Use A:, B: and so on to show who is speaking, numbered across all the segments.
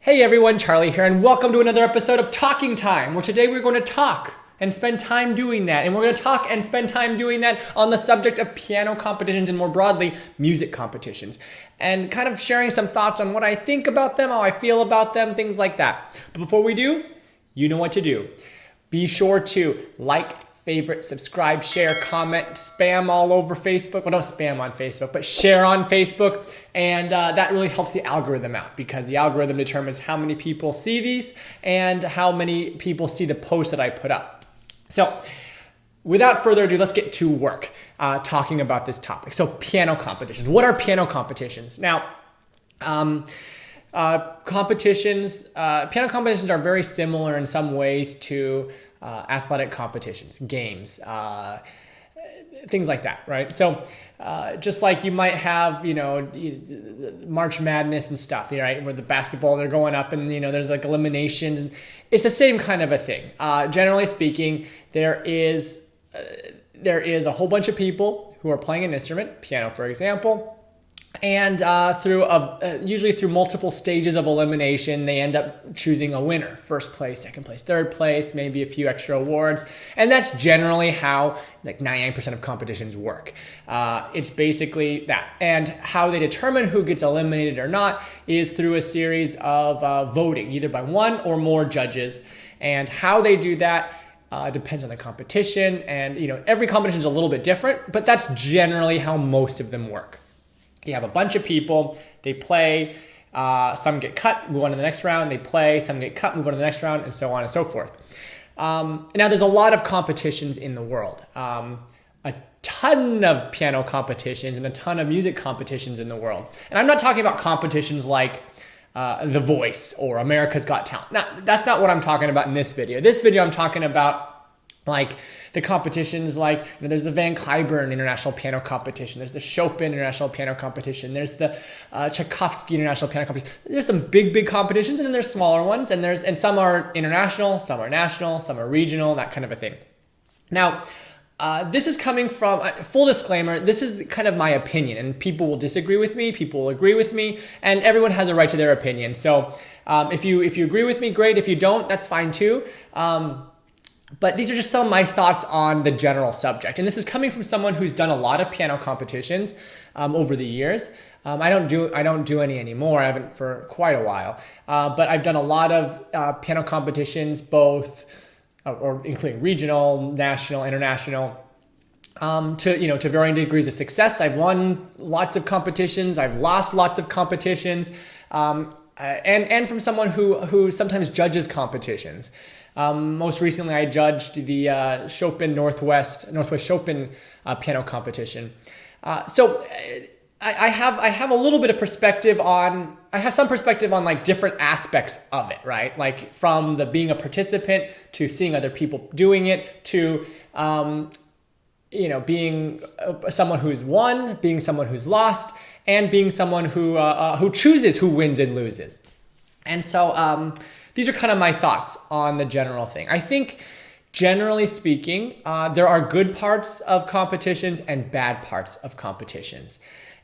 A: Hey everyone, Charlie here, and welcome to another episode of Talking Time, where today we're going to talk and spend time doing that. And we're going to talk and spend time doing that on the subject of piano competitions and more broadly, music competitions. And kind of sharing some thoughts on what I think about them, how I feel about them, things like that. But before we do, you know what to do. Be sure to like, favorite, subscribe, share, comment, spam all over Facebook. Well, don't spam on Facebook, but share on Facebook. And that really helps the algorithm out because the algorithm determines how many people see these and how many people see the posts that I put up. So without further ado, let's get to work talking about this topic. So piano competitions. What are piano competitions? Now, piano competitions are very similar in some ways to athletic competitions, games, things like that, right? So just like you might have, March Madness and stuff, right? Where the basketball, they're going up and, there's like eliminations. It's the same kind of a thing. Generally speaking, there is a whole bunch of people who are playing an instrument, piano, for example, and usually through multiple stages of elimination, they end up choosing a winner. First place, second place, third place, maybe a few extra awards. And that's generally how like 99% of competitions work. It's basically that. And how they determine who gets eliminated or not is through a series of voting, either by one or more judges. And how they do that depends on the competition. And every competition is a little bit different, but that's generally how most of them work. You have a bunch of people, they play, some get cut, move on to the next round, they play, some get cut, move on to the next round, and so on and so forth. Now, there's a lot of competitions in the world. A ton of piano competitions and a ton of music competitions in the world. And I'm not talking about competitions like The Voice or America's Got Talent. Now, that's not what I'm talking about in this video. This video, I'm talking about like the competitions like there's the Van Cliburn International Piano Competition, there's the Chopin International Piano Competition, there's the Tchaikovsky International Piano Competition. There's some big competitions and then there's smaller ones and some are international, some are national, some are regional, that kind of a thing. Now, this is coming from, full disclaimer, this is kind of my opinion and people will disagree with me, people will agree with me, and everyone has a right to their opinion. So if you agree with me, great. If you don't, that's fine too. But these are just some of my thoughts on the general subject. And this is coming from someone who's done a lot of piano competitions over the years. I don't do any anymore. I haven't for quite a while. But I've done a lot of piano competitions, both or including regional, national, international, to varying degrees of success. I've won lots of competitions. I've lost lots of competitions. And from someone who sometimes judges competitions. Most recently, I judged the Chopin Northwest Chopin piano competition. So I have a little bit of perspective on. I have some perspective on like different aspects of it, right? Like from the being a participant to seeing other people doing it to being someone who's won, being someone who's lost, and being someone who chooses who wins and loses. And so. These are kind of my thoughts on the general thing. I think, generally speaking, there are good parts of competitions and bad parts of competitions.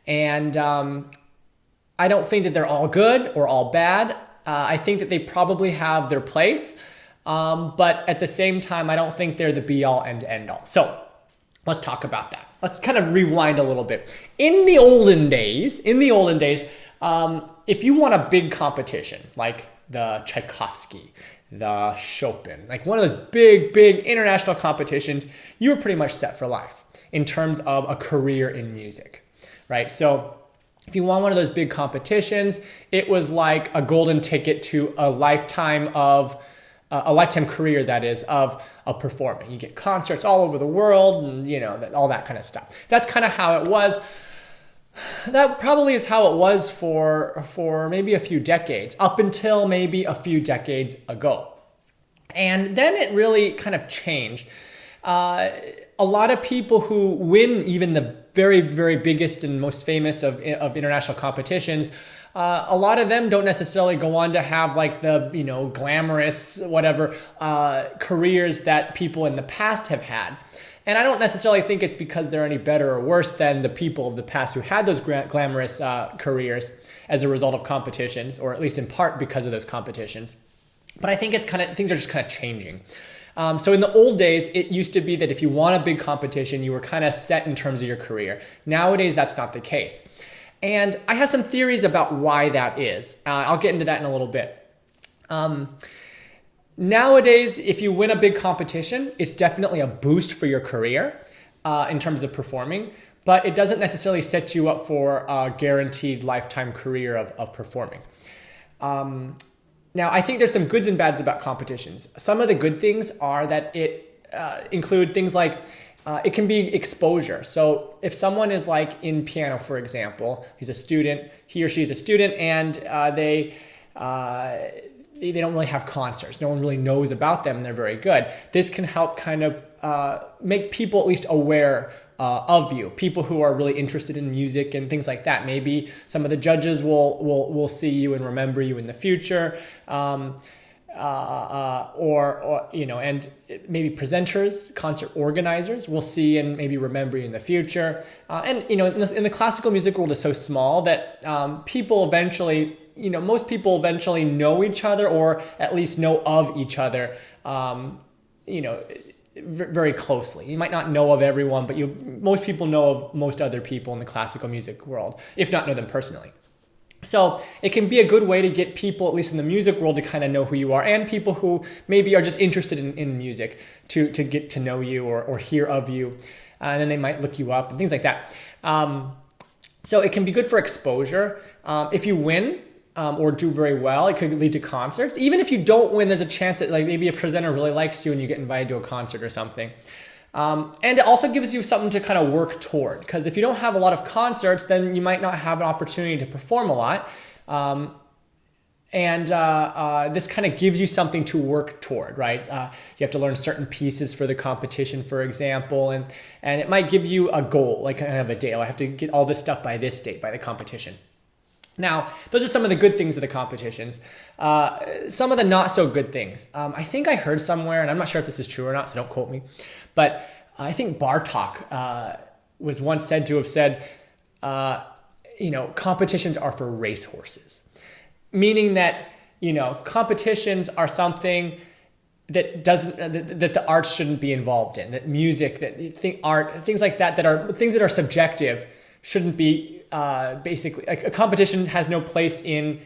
A: And I don't think that they're all good or all bad. I think that they probably have their place. But at the same time, I don't think they're the be-all and end-all. So let's talk about that. Let's kind of rewind a little bit. In the olden days, if you want a big competition, like the Tchaikovsky, the Chopin, like one of those big international competitions, you were pretty much set for life in terms of a career in music, right? So if you won one of those big competitions, it was like a golden ticket to a lifetime career, that is, of performing. You get concerts all over the world and, all that kind of stuff. That's kind of how it was. That probably is how it was for maybe a few decades, up until maybe a few decades ago. And then it really kind of changed. A lot of people who win even the very, very biggest and most famous of international competitions, a lot of them don't necessarily go on to have like the, glamorous, whatever, careers that people in the past have had. And I don't necessarily think it's because they're any better or worse than the people of the past who had those glamorous careers as a result of competitions, or at least in part because of those competitions. But I think things are just kind of changing. So in the old days, it used to be that if you won a big competition, you were kind of set in terms of your career. Nowadays, that's not the case. And I have some theories about why that is. I'll get into that in a little bit. Nowadays, if you win a big competition, it's definitely a boost for your career in terms of performing, but it doesn't necessarily set you up for a guaranteed lifetime career of performing. Now, I think there's some goods and bads about competitions. Some of the good things are that it include things like it can be exposure. So if someone is like in piano, for example, he or she is a student, and they don't really have concerts. No one really knows about them, and they're very good. This can help kind of make people at least aware of you, people who are really interested in music and things like that. Maybe some of the judges will see you and remember you in the future, or and maybe presenters, concert organizers will see and maybe remember you in the future. And in the classical music world is so small that people eventually, most people eventually know each other, or at least know of each other, very closely. You might not know of everyone, but most people know of most other people in the classical music world, if not know them personally. So it can be a good way to get people, at least in the music world, to kind of know who you are, and people who maybe are just interested in music to get to know you or hear of you. And then they might look you up and things like that. So it can be good for exposure. If you win, or do very well, it could lead to concerts. Even if you don't win, there's a chance that maybe a presenter really likes you and you get invited to a concert or something. And it also gives you something to kind of work toward, because if you don't have a lot of concerts, then you might not have an opportunity to perform a lot. This kind of gives you something to work toward, right? You have to learn certain pieces for the competition, for example, and it might give you a goal, like kind of a day. I have to get all this stuff by this date, by the competition. Now, those are some of the good things of the competitions. Some of the not so good things. I think I heard somewhere, and I'm not sure if this is true or not, so don't quote me, but I think Bartok was once said to have said, competitions are for racehorses. Meaning that, competitions are something that the arts shouldn't be involved in, that music, art, things like that are things that are subjective shouldn't be basically, like, a competition has no place in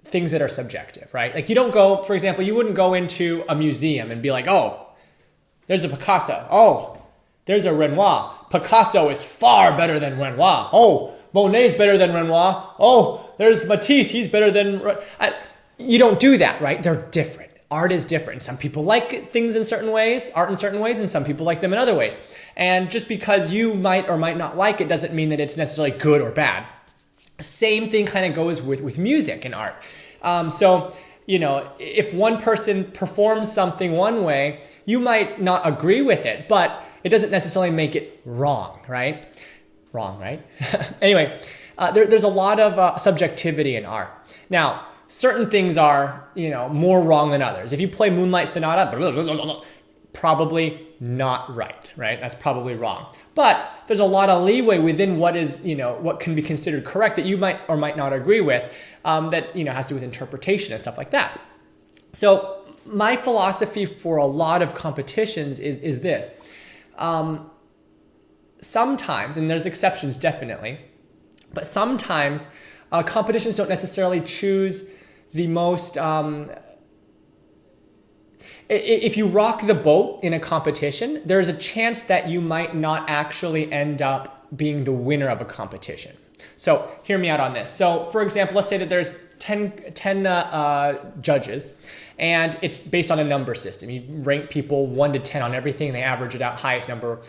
A: things that are subjective, right? Like, you don't go, for example, you wouldn't go into a museum and be like, oh, there's a Picasso. Oh, there's a Renoir. Picasso is far better than Renoir. Oh, Monet's better than Renoir. Oh, there's Matisse. He's better than... You don't do that, right? They're different. Art is different. Some people like things in certain ways, art in certain ways, and some people like them in other ways. And just because you might or might not like it doesn't mean that it's necessarily good or bad. Same thing kind of goes with music and art. So, if one person performs something one way, you might not agree with it, but it doesn't necessarily make it wrong, right? Wrong, right? Anyway, there's a lot of subjectivity in art. Now, certain things are, more wrong than others. If you play Moonlight Sonata, blah, blah, blah, blah, blah, probably not right? That's probably wrong. But there's a lot of leeway within what is, what can be considered correct that you might or might not agree with, that, has to do with interpretation and stuff like that. So my philosophy for a lot of competitions is this. Sometimes, and there's exceptions definitely, but sometimes competitions don't necessarily choose the most... if you rock the boat in a competition, there's a chance that you might not actually end up being the winner of a competition. So hear me out on this. So for example, let's say that there's 10 judges, and it's based on a number system. You rank people 1 to 10 on everything, and they average it out, highest number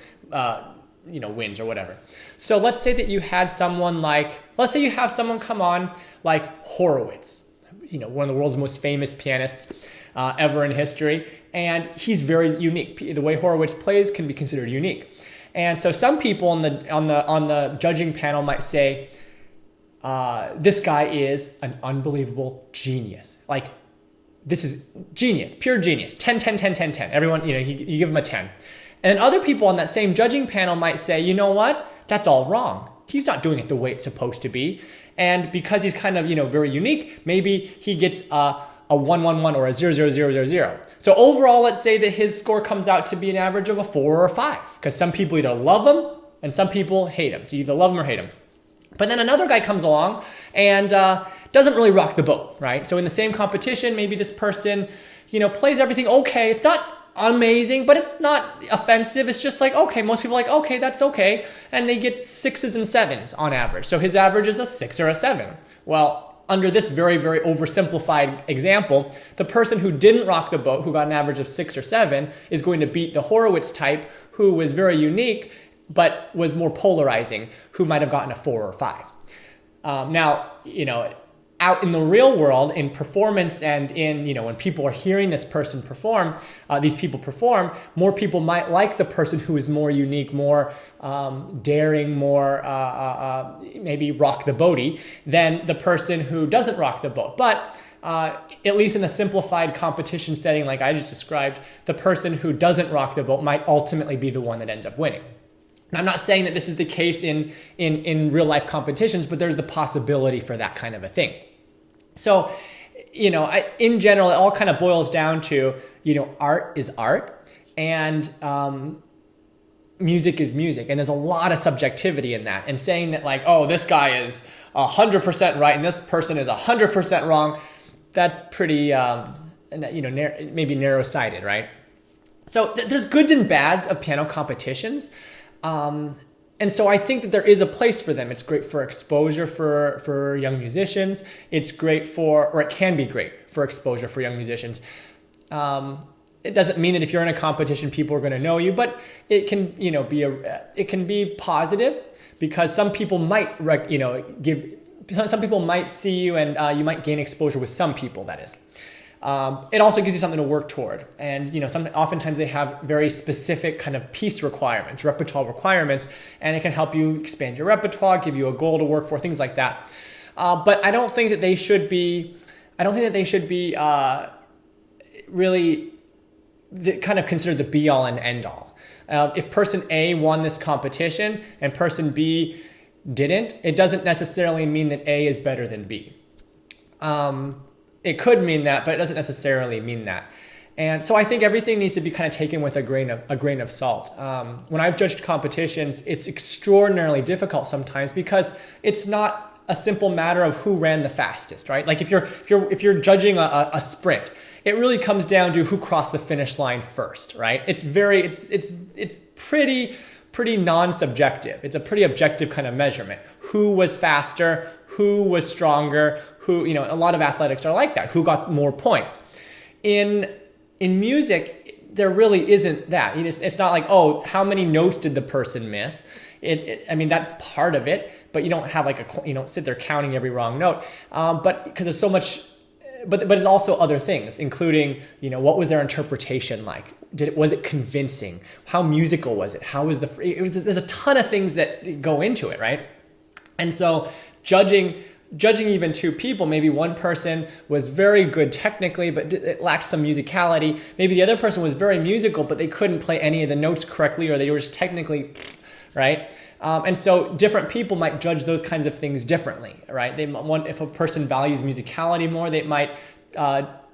A: wins or whatever. So let's say that you had someone come on like Horowitz, one of the world's most famous pianists ever in history, and he's very unique. The way Horowitz plays can be considered unique. And so some people on the judging panel might say, this guy is an unbelievable genius. Like, this is genius, pure genius. 10, 10, 10, 10, 10. Everyone, you give him a 10. And other people on that same judging panel might say, you know what? That's all wrong. He's not doing it the way it's supposed to be. And because he's kind of, very unique, maybe he gets a 111 or a 00000. So overall, let's say that his score comes out to be an average of a 4 or a 5, because some people either love him and some people hate him. So you either love him or hate him. But then another guy comes along and doesn't really rock the boat, right? So in the same competition, maybe this person, plays everything okay. It's not amazing, but it's not offensive. It's just like, okay, most people are like, okay, that's okay. And they get 6s and 7s on average. So his average is a 6 or a 7. Well, under this very, very oversimplified example, the person who didn't rock the boat, who got an average of 6 or 7, is going to beat the Horowitz type, who was very unique, but was more polarizing, who might have gotten a 4 or 5. Now, out in the real world, in performance and in, when people are hearing this person perform, these people perform, more people might like the person who is more unique, more daring, more maybe rock the boaty than the person who doesn't rock the boat. But at least in a simplified competition setting like I just described, the person who doesn't rock the boat might ultimately be the one that ends up winning. Now, I'm not saying that this is the case in real life competitions, but there's the possibility for that kind of a thing. So, in general, it all kind of boils down to, art is art and music is music. And there's a lot of subjectivity in that. And saying that like, oh, this guy is 100% right and this person is 100% wrong, that's pretty, maybe narrow-sighted, right? So there's goods and bads of piano competitions. And so I think that there is a place for them. It's great for exposure for young musicians. It's great or it can be great for exposure for young musicians. It doesn't mean that if you're in a competition, people are going to know you, but it can, it can be positive because some people might, some people might see you and you might gain exposure with some people, that is. It also gives you something to work toward. And, oftentimes they have very specific kind of piece requirements, repertoire requirements, and it can help you expand your repertoire, give you a goal to work for, things like that. But I don't think that they should be, really kind of considered the be all and end all. If person A won this competition and person B didn't, it doesn't necessarily mean that A is better than B. It could mean that, but it doesn't necessarily mean that. And so I think everything needs to be kind of taken with a grain of salt. When I've judged competitions, it's extraordinarily difficult sometimes because it's not a simple matter of who ran the fastest, right? Like if you're judging a sprint, it really comes down to who crossed the finish line first, right? It's pretty non-subjective. It's a pretty objective kind of measurement. Who was faster? Who was stronger? Who, a lot of athletics are like that. Who got more points? In music, there really isn't that. It's not like, oh, how many notes did the person miss? That's part of it, but you don't have you don't sit there counting every wrong note. But because there's so much, but it's also other things, including, what was their interpretation like? Was it convincing? How musical was it? How was there's a ton of things that go into it, right? And so judging even two people, maybe one person was very good technically, but it lacked some musicality. Maybe the other person was very musical, but they couldn't play any of the notes correctly, or they were just technically, right? And so different people might judge those kinds of things differently, right? If a person values musicality more, they might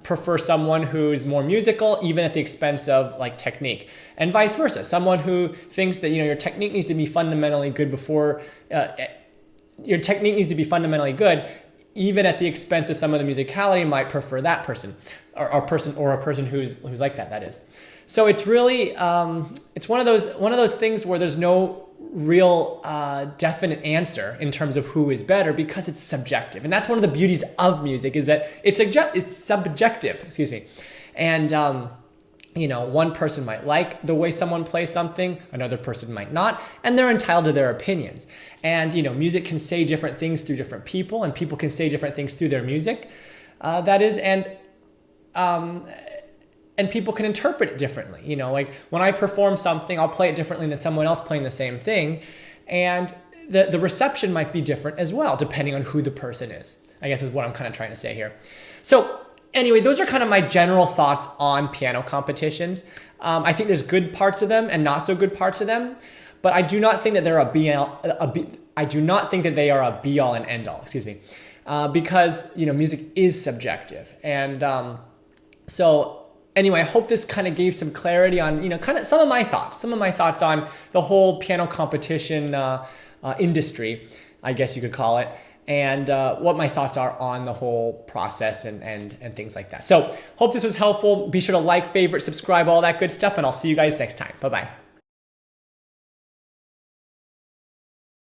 A: prefer someone who's more musical, even at the expense of technique, and vice versa. Someone who thinks that your technique needs to be fundamentally good even at the expense of some of the musicality, might prefer that person, or a person who's like that. That is. So it's really it's one of those things where there's no real definite answer in terms of who is better because it's subjective, and that's one of the beauties of music is that it's subjective. Excuse me, and one person might like the way someone plays something, another person might not, and they're entitled to their opinions. And, music can say different things through different people, and people can say different things through their music. And people can interpret it differently. Like when I perform something, I'll play it differently than someone else playing the same thing. And the reception might be different as well, depending on who the person is, I guess is what I'm kind of trying to say here. So anyway, those are kind of my general thoughts on piano competitions. I think there's good parts of them and not so good parts of them, but I do not think that they're I do not think that they are a be all and end all. Excuse me, because music is subjective, and so anyway, I hope this kind of gave some clarity on kind of some of my thoughts on the whole piano competition industry, I guess you could call it, and what my thoughts are on the whole process and things like that. So hope this was helpful. Be sure to like, favorite, subscribe, all that good stuff, and I'll see you guys next time. Bye-bye.